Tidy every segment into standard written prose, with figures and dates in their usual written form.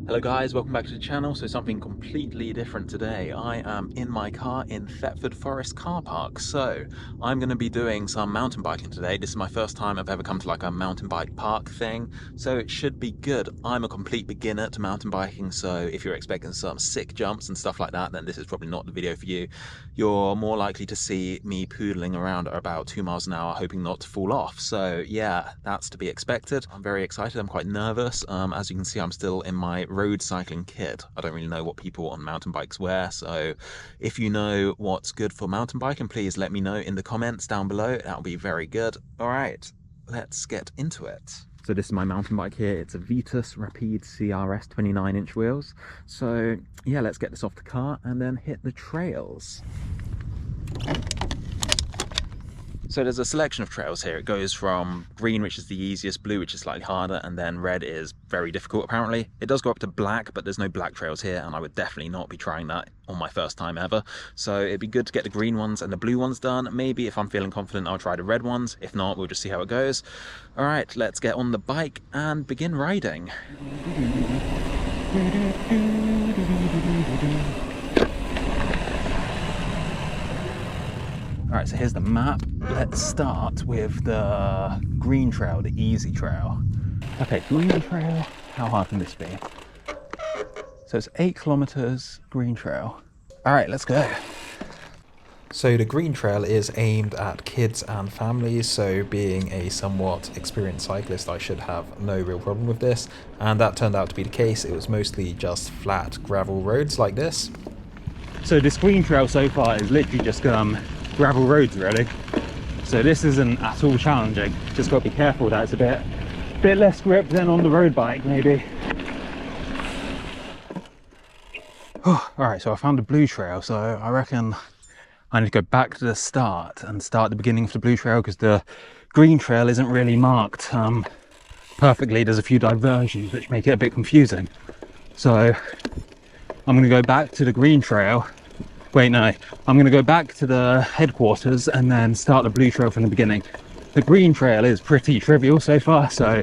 Hello guys, welcome back to the channel. So something completely different today. I am in my car in Thetford Forest car park. So I'm going to be doing some mountain biking today. This is my first time I've ever come to like a mountain bike park thing. So it should be good. I'm a complete beginner to mountain biking. So if you're expecting some sick jumps and stuff like that, then this is probably not the video for you. You're more likely to see me poodling around at about 2 miles an hour, hoping not to fall off. So yeah, that's to be expected. I'm very excited. I'm quite nervous. As you can see, I'm still in my road cycling kit. I don't really know what people on mountain bikes wear, so if you know what's good for mountain biking, please let me know in the comments down below. That'll be very good. All right, let's get into it. So this is my mountain bike here. It's a Vitus Rapide CRS 29-inch wheels. So yeah, let's get this off the car and then hit the trails. So there's a selection of trails here. It goes from green, which is the easiest, blue, which is slightly harder, and then red is very difficult apparently. It does go up to black, but there's no black trails here, and I would definitely not be trying that on my first time ever. So it'd be good to get the green ones and the blue ones done. Maybe if I'm feeling confident, I'll try the red ones. If not, we'll just see how it goes. All right, let's get on the bike and begin riding. Alright, so here's the map. Let's start with the green trail, the easy trail. Okay, green trail, how hard can this be? So it's 8 kilometers, green trail. Alright, let's go. So the green trail is aimed at kids and families, so being a somewhat experienced cyclist, I should have no real problem with this. And that turned out to be the case. It was mostly just flat gravel roads like this. So this green trail so far is literally just gravel roads really, so this isn't at all challenging. Just got to be careful that it's a bit less grip than on the road bike maybe. Oh, all right, so I found the blue trail, so I reckon I need to go back to the start and start the beginning of the blue trail, because the green trail isn't really marked perfectly. There's a few diversions which make it a bit confusing, so I'm going to go back to the green trail. Wait, no, I'm going to go back to the headquarters and then start the blue trail from the beginning. The green trail is pretty trivial so far, so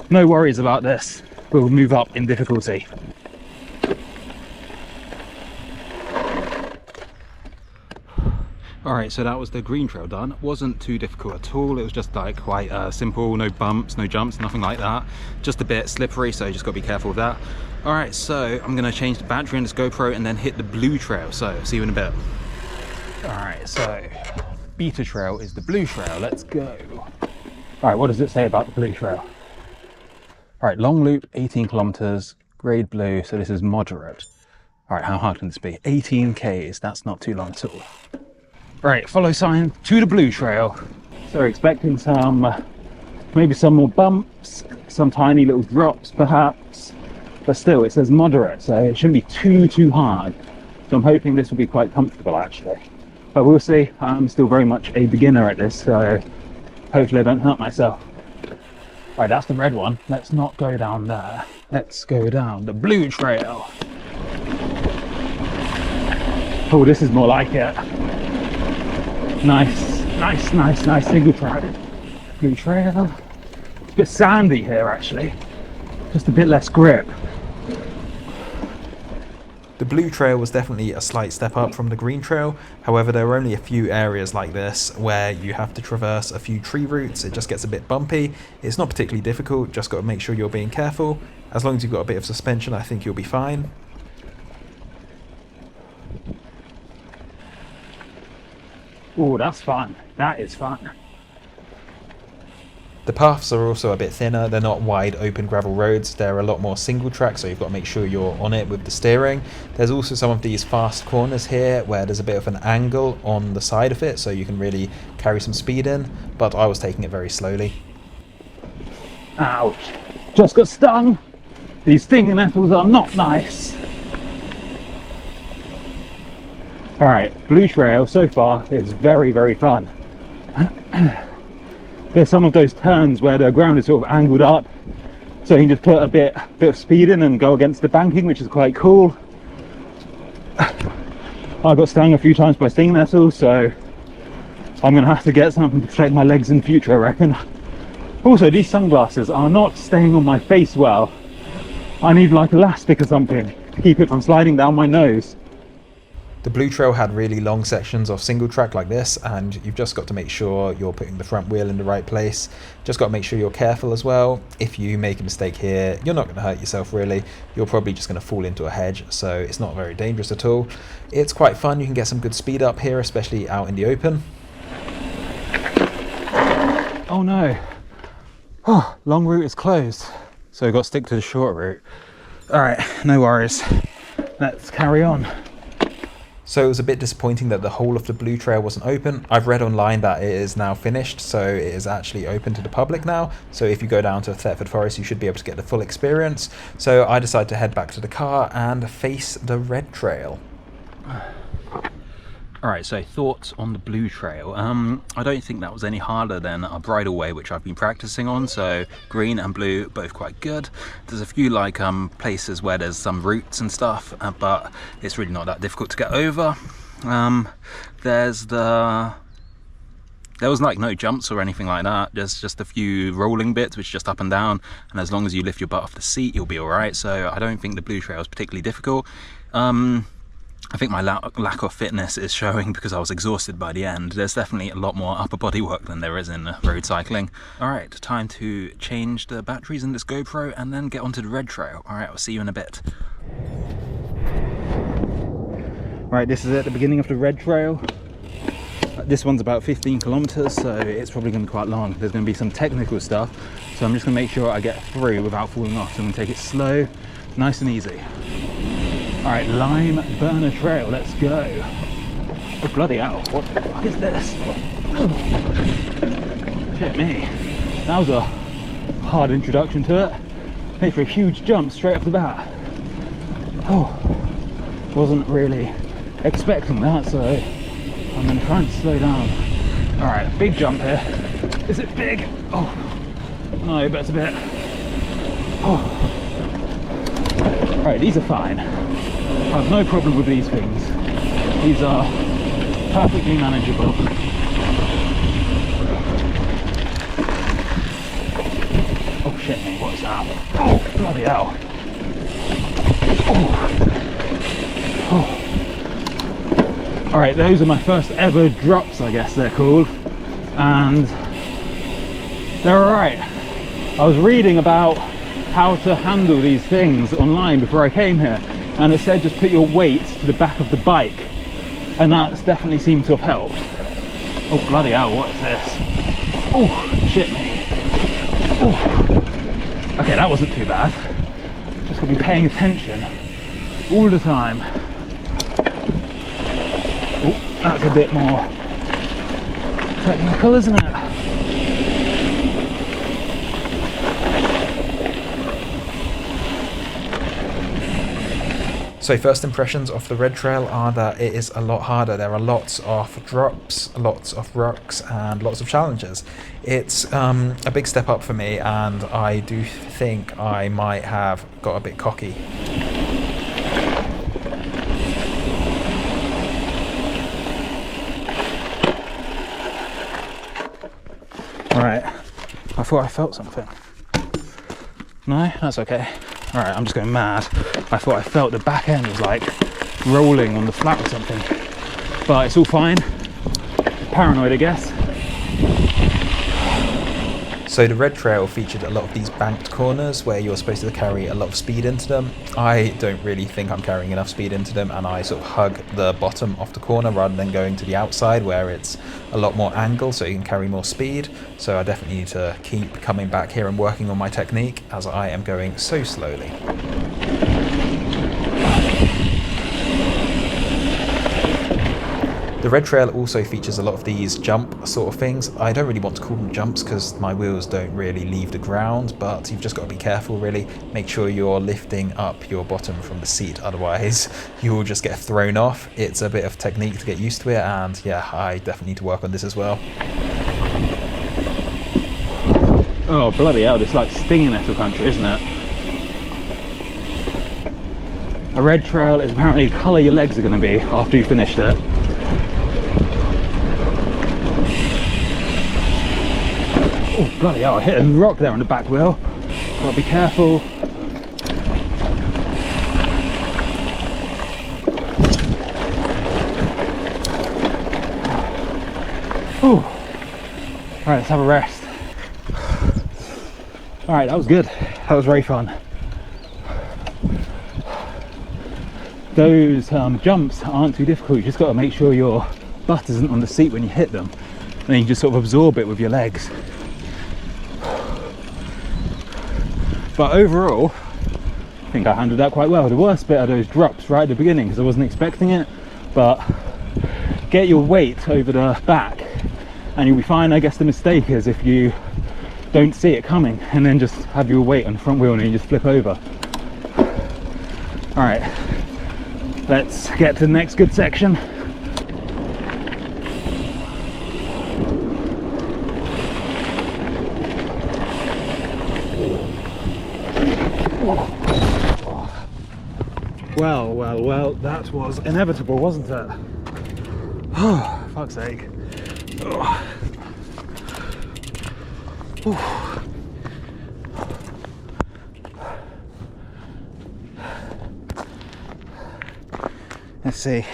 no worries about this. We'll move up in difficulty. Alright, so that was the green trail done. Wasn't too difficult at all. It was just like quite simple, no bumps, no jumps, nothing like that. Just a bit slippery, so you just got to be careful with that. Alright, so I'm going to change the battery in this GoPro and then hit the blue trail, so see you in a bit. Alright, so beta trail is the blue trail, let's go. Alright, what does it say about the blue trail? Alright, long loop, 18 kilometers, grade blue, so this is moderate. Alright, how hard can this be? 18 Ks, that's not too long at all. Right, follow sign to the blue trail. So we're expecting some, maybe some more bumps, some tiny little drops perhaps. But still, it says moderate, so it shouldn't be too hard. So I'm hoping this will be quite comfortable actually. But we'll see. I'm still very much a beginner at this, so hopefully I don't hurt myself. Right, that's the red one. Let's not go down there. Let's go down the blue trail. Oh, this is more like it. Nice single track. Blue trail. It's a bit sandy here actually. Just a bit less grip. The blue trail was definitely a slight step up from the green trail. However, there are only a few areas like this where you have to traverse a few tree roots. It just gets a bit bumpy. It's not particularly difficult, just got to make sure you're being careful. As long as you've got a bit of suspension, I think you'll be fine. Oh, that's fun. That is fun. The paths are also a bit thinner. They're not wide open gravel roads. They're a lot more single track, so you've got to make sure you're on it with the steering. There's also some of these fast corners here where there's a bit of an angle on the side of it, so you can really carry some speed in, but I was taking it very slowly. Ouch. Just got stung. These stinging nettles are not nice. Alright, blue trail so far is very fun. There's some of those turns where the ground is sort of angled up, so you can just put a bit of speed in and go against the banking, which is quite cool. I got stung a few times by stinging nettles, so I'm going to have to get something to protect my legs in the future, I reckon. Also, these sunglasses are not staying on my face well. I need like elastic or something to keep it from sliding down my nose. The Blue Trail had really long sections of single track like this, and you've just got to make sure you're putting the front wheel in the right place. Just got to make sure you're careful as well. If you make a mistake here, you're not going to hurt yourself really. You're probably just going to fall into a hedge, so it's not very dangerous at all. It's quite fun. You can get some good speed up here, especially out in the open. Oh no. Oh, long route is closed. So we've got to stick to the short route. All right, no worries. Let's carry on. So it was a bit disappointing that the whole of the Blue Trail wasn't open. I've read online that it is now finished, so it is actually open to the public now. So if you go down to Thetford Forest, you should be able to get the full experience. So I decided to head back to the car and face the Red Trail. Alright, so thoughts on the Blue Trail. I don't think that was any harder than a bridle way, which I've been practicing on, so green and blue, both quite good. There's a few like places where there's some roots and stuff, but it's really not that difficult to get over. There was like no jumps or anything like that. There's just a few rolling bits, which is just up and down, and as long as you lift your butt off the seat, you'll be alright. So I don't think the Blue Trail is particularly difficult. I think my lack of fitness is showing because I was exhausted by the end. There's definitely a lot more upper body work than there is in road cycling. Alright, time to change the batteries in this GoPro and then get onto the Red Trail. Alright, I'll see you in a bit. Right, this is at the beginning of the Red Trail. This one's about 15 kilometers, so it's probably going to be quite long. There's going to be some technical stuff, so I'm just going to make sure I get through without falling off. So I'm going to take it slow, nice and easy. Alright, Lime Burner Trail, let's go. Oh bloody hell, what the fuck is this? Oh. Shit me. That was a hard introduction to it. Made for a huge jump straight off the bat. Oh, wasn't really expecting that, so I'm going to try and slow down. Alright, big jump here. Is it big? Oh, no, but it's a bit. Oh. Alright, these are fine. I have no problem with these things. These are perfectly manageable. Oh shit me, what's that? Oh, bloody hell. Oh. Alright, those are my first ever drops, I guess they're called. And they're alright. I was reading about how to handle these things online before I came here. And it said just put your weight to the back of the bike, and that's definitely seemed to have helped. Oh bloody hell, what is this? Oh shit me. Oh. Okay, that wasn't too bad. Just gotta be paying attention all the time. Oh, that's a bit more technical, isn't it? So first impressions of the Red Trail are that it is a lot harder. There are lots of drops, lots of rocks, and lots of challenges. It's a big step up for me, and I do think I might have got a bit cocky. Alright, I thought I felt something. No, that's okay. Alright, I'm just going mad. I thought I felt the back end was like rolling on the flat or something. But it's all fine. Paranoid, I guess. So the Red Trail featured a lot of these banked corners where you're supposed to carry a lot of speed into them. I don't really think I'm carrying enough speed into them, and I sort of hug the bottom of the corner rather than going to the outside where it's a lot more angle so you can carry more speed. So I definitely need to keep coming back here and working on my technique as I am going so slowly. The Red Trail also features a lot of these jump sort of things. I don't really want to call them jumps because my wheels don't really leave the ground, but you've just got to be careful really. Make sure you're lifting up your bottom from the seat, otherwise you will just get thrown off. It's a bit of technique to get used to it, and yeah, I definitely need to work on this as well. Oh bloody hell, it's like stinging nettle country, isn't it? A Red Trail is apparently the colour your legs are going to be after you finished it. Oh bloody hell, I hit a rock there on the back wheel. Gotta be careful. Whew. All right, let's have a rest. All right, that was good. That was very fun. Those jumps aren't too difficult. You just got to make sure your butt isn't on the seat when you hit them, and then you just sort of absorb it with your legs. But overall, I think I handled that quite well. The worst bit are those drops right at the beginning because I wasn't expecting it, but get your weight over the back and you'll be fine. I guess the mistake is if you don't see it coming and then just have your weight on the front wheel and you just flip over. All right, let's get to the next good section. Well, that was inevitable, wasn't it? Oh, fuck's sake. Oh. Let's see.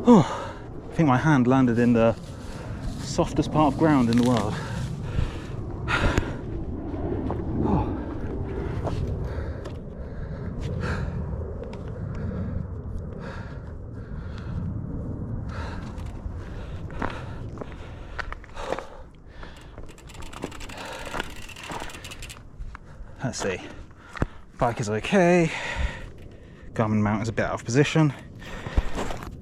Oh, I think my hand landed in the softest part of ground in the world. Let's see. Bike is okay. Garmin mount is a bit out of position.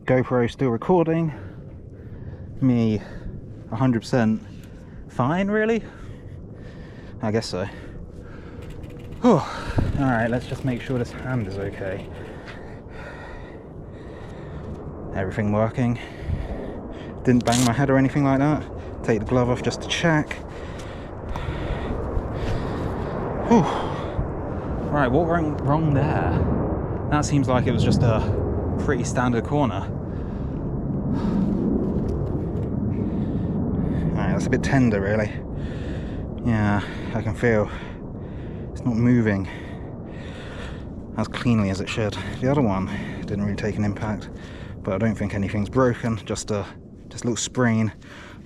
GoPro still recording. Me 100% fine, really? I guess so. Oh, all right, let's just make sure this hand is okay. Everything working. Didn't bang my head or anything like that. Take the glove off just to check. Whew. Right, what went wrong there? That seems like it was just a pretty standard corner. Alright, that's a bit tender really. Yeah, I can feel it's not moving as cleanly as it should. The other one didn't really take an impact, but I don't think anything's broken, just a little sprain.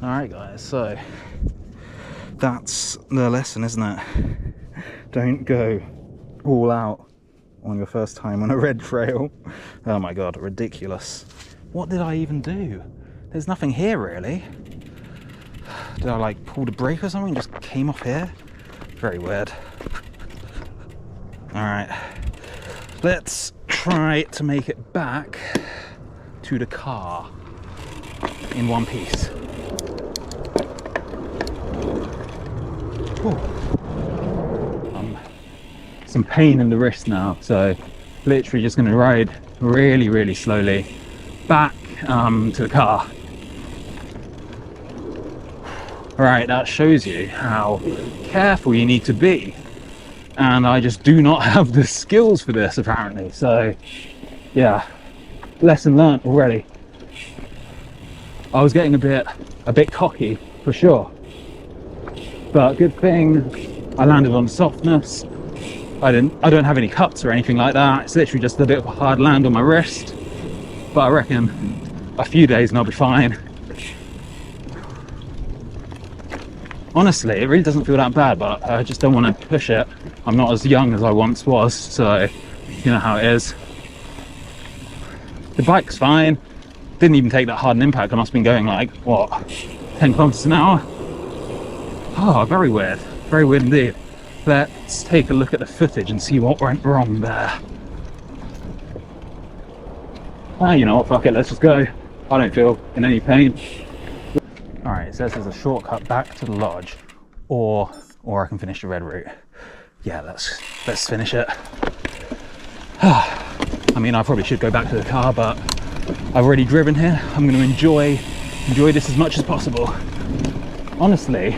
Alright guys, so that's the lesson, isn't it? Don't go all out on your first time on a red trail. Oh my god, ridiculous. What did I even do? There's nothing here really. Did I like pull the brake or something? Just came off here? Very weird. Alright, let's try to make it back to the car in one piece. Whew. Some pain in the wrist now, so literally just going to ride really slowly back to the car. Right, that shows you how careful you need to be, and I just do not have the skills for this apparently. So yeah, lesson learned already. I was getting a bit cocky for sure, but good thing I landed on softness. I don't have any cuts or anything like that. It's literally just a bit of a hard land on my wrist, but I reckon a few days and I'll be fine. Honestly, it really doesn't feel that bad, but I just don't want to push it. I'm not as young as I once was, so you know how it is. The bike's fine. Didn't even take that hard an impact. I must have been going like, what, 10 kilometers an hour? Oh, very weird indeed. Let's take a look at the footage and see what went wrong there. Ah, you know what, fuck it, let's just go. I don't feel in any pain. Alright, it says there's a shortcut back to the lodge, or I can finish the red route. Yeah, let's finish it. I mean, I probably should go back to the car, but I've already driven here. I'm going to enjoy this as much as possible. Honestly,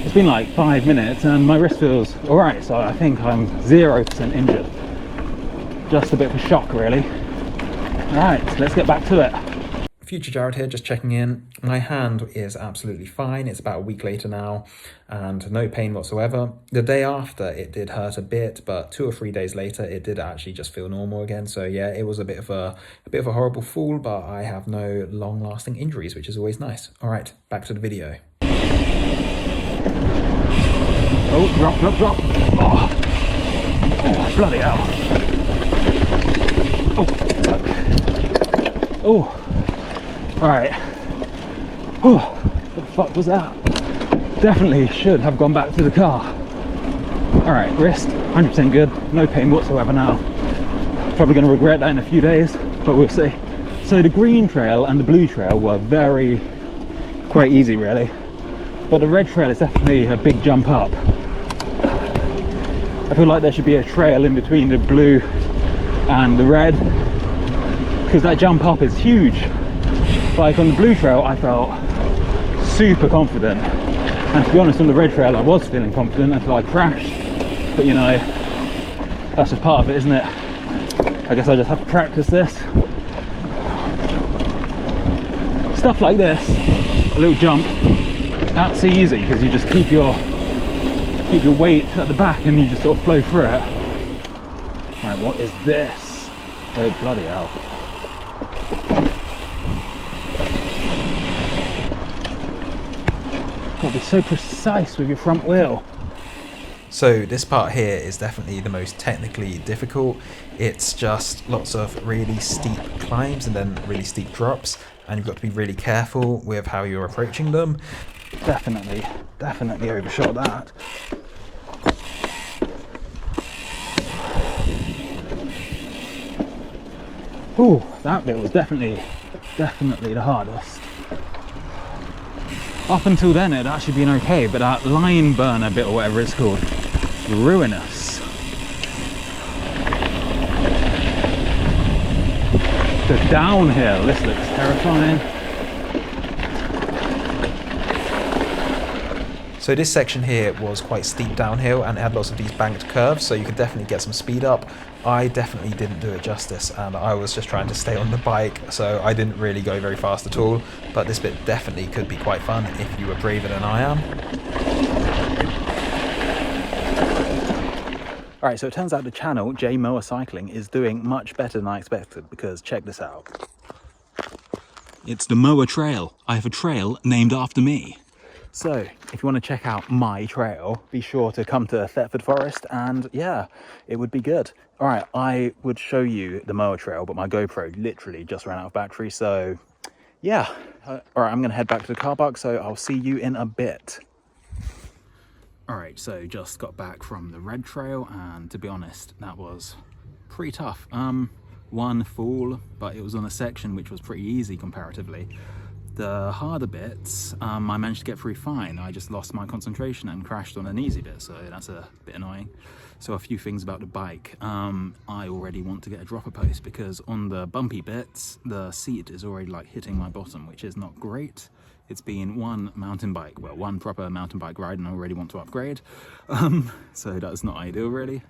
it's been like 5 minutes and my wrist feels alright, so I think I'm 0% injured. Just a bit of a shock really. Alright, let's get back to it. Future Jarrod here, just checking in. My hand is absolutely fine. It's about a week later now and no pain whatsoever. The day after it did hurt a bit, but 2 or 3 days later it did actually just feel normal again. So yeah, it was a bit of a horrible fall, but I have no long-lasting injuries, which is always nice. All right, back to the video. Oh, drop. Oh, bloody hell. Oh. All right. Oh, what the fuck was that? Definitely should have gone back to the car. All right, wrist, 100% good. No pain whatsoever now. Probably going to regret that in a few days, but we'll see. So the green trail and the blue trail were quite easy really. But the red trail is definitely a big jump up. I feel like there should be a trail in between the blue and the red, because that jump up is huge. Like on the blue trail I felt super confident, and to be honest on the red trail I was feeling confident until I crashed, but you know, that's just part of it, isn't it? I guess I just have to practice this. Stuff like this, a little jump, that's easy because you just keep your weight at the back and you just sort of flow through it. Right, what is this? Oh bloody hell. Got to be so precise with your front wheel. So this part here is definitely the most technically difficult. It's just lots of really steep climbs and then really steep drops, and you've got to be really careful with how you're approaching them. Definitely overshot that. Ooh, that bit was definitely the hardest. Up until then it had actually been okay, but that line burner bit or whatever it's called, ruinous. The downhill, this looks terrifying. So this section here was quite steep downhill and it had lots of these banked curves, so you could definitely get some speed up. I definitely didn't do it justice and I was just trying to stay on the bike, so I didn't really go very fast at all, but this bit definitely could be quite fun if you were braver than I am. Alright, so it turns out the channel, Mower Cycling, is doing much better than I expected, because check this out. It's the Mower Trail. I have a trail named after me. So, if you want to check out my trail, be sure to come to Thetford Forest and yeah, it would be good. All right, I would show you the Mower Trail, but my GoPro literally just ran out of battery, so yeah. All right, I'm going to head back to the car park, so I'll see you in a bit. All right, so just got back from the red trail, and to be honest, that was pretty tough. One fall, but it was on a section which was pretty easy comparatively. The harder bits, I managed to get through fine. I just lost my concentration and crashed on an easy bit, so that's a bit annoying. So a few things about the bike. I already want to get a dropper post because on the bumpy bits, the seat is already like hitting my bottom, which is not great. It's been one proper mountain bike ride and I already want to upgrade. So that's not ideal really.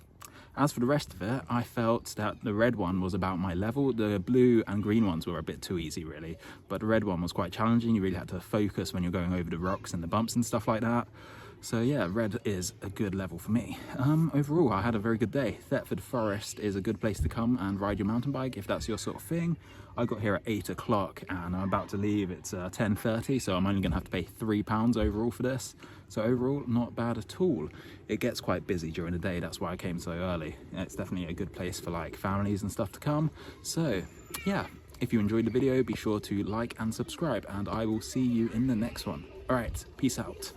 As for the rest of it, I felt that the red one was about my level. The blue and green ones were a bit too easy really, but the red one was quite challenging. You really had to focus when you're going over the rocks and the bumps and stuff like that. So yeah, red is a good level for me. Overall, I had a very good day. Thetford Forest is a good place to come and ride your mountain bike if that's your sort of thing. I got here at 8 o'clock and I'm about to leave. It's 10:30, so I'm only gonna have to pay £3 overall for this. So overall, not bad at all. It gets quite busy during the day, that's why I came so early. It's definitely a good place for like families and stuff to come. So yeah, if you enjoyed the video, be sure to like and subscribe, and I will see you in the next one. All right, peace out.